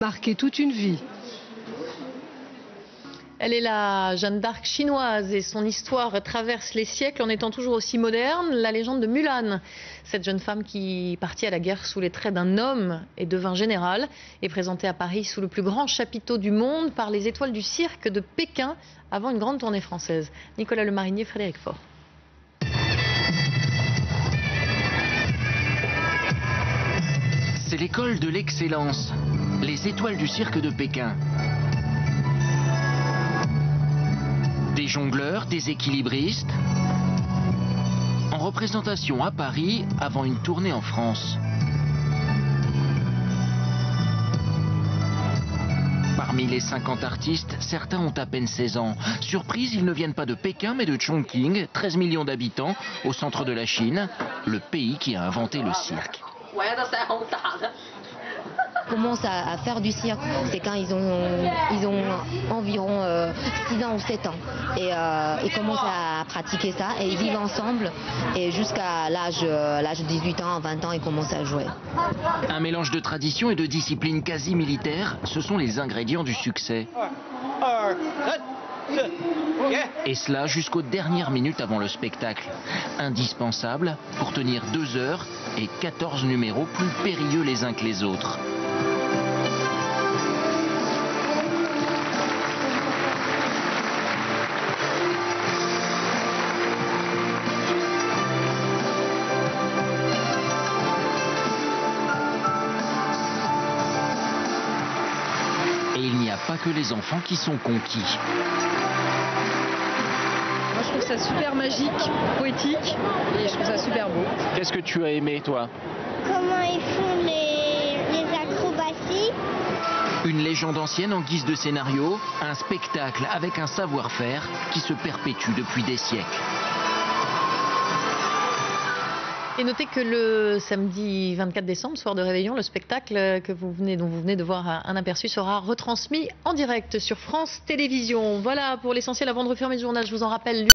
Marqué toute une vie. Elle est la Jeanne d'Arc chinoise et son histoire traverse les siècles en étant toujours aussi moderne. La légende de Mulan, cette jeune femme qui partit à la guerre sous les traits d'un homme et devint générale, est présentée à Paris sous le plus grand chapiteau du monde par les étoiles du cirque de Pékin avant une grande tournée française. Nicolas Lemarinier, Frédéric Faure. C'est l'école de l'excellence, les étoiles du cirque de Pékin. Des jongleurs, des équilibristes, en représentation à Paris avant une tournée en France. Parmi les 50 artistes, certains ont à peine 16 ans. Surprise, ils ne viennent pas de Pékin, mais de Chongqing, 13 millions d'habitants, au centre de la Chine, le pays qui a inventé le cirque. Commencent à faire du cirque, c'est quand ils ont environ 6 ans ou 7 ans. Et ils commencent à pratiquer ça et ils vivent ensemble. Et jusqu'à l'âge de 18 ans, 20 ans, ils commencent à jouer. Un mélange de tradition et de discipline quasi militaire, ce sont les ingrédients du succès. Et cela jusqu'aux dernières minutes avant le spectacle. Indispensable pour tenir 2 heures et 14 numéros plus périlleux les uns que les autres. Et il n'y a pas que les enfants qui sont conquis. Moi, je trouve ça super magique, poétique, et je trouve ça super beau. Qu'est-ce que tu as aimé, toi? Comment ils font les acrobaties. Une légende ancienne en guise de scénario, un spectacle avec un savoir-faire qui se perpétue depuis des siècles. Et notez que le samedi 24 décembre, soir de réveillon, le spectacle dont vous venez de voir un aperçu sera retransmis en direct sur France Télévisions. Voilà pour l'essentiel avant de refermer le journal, je vous en rappelle.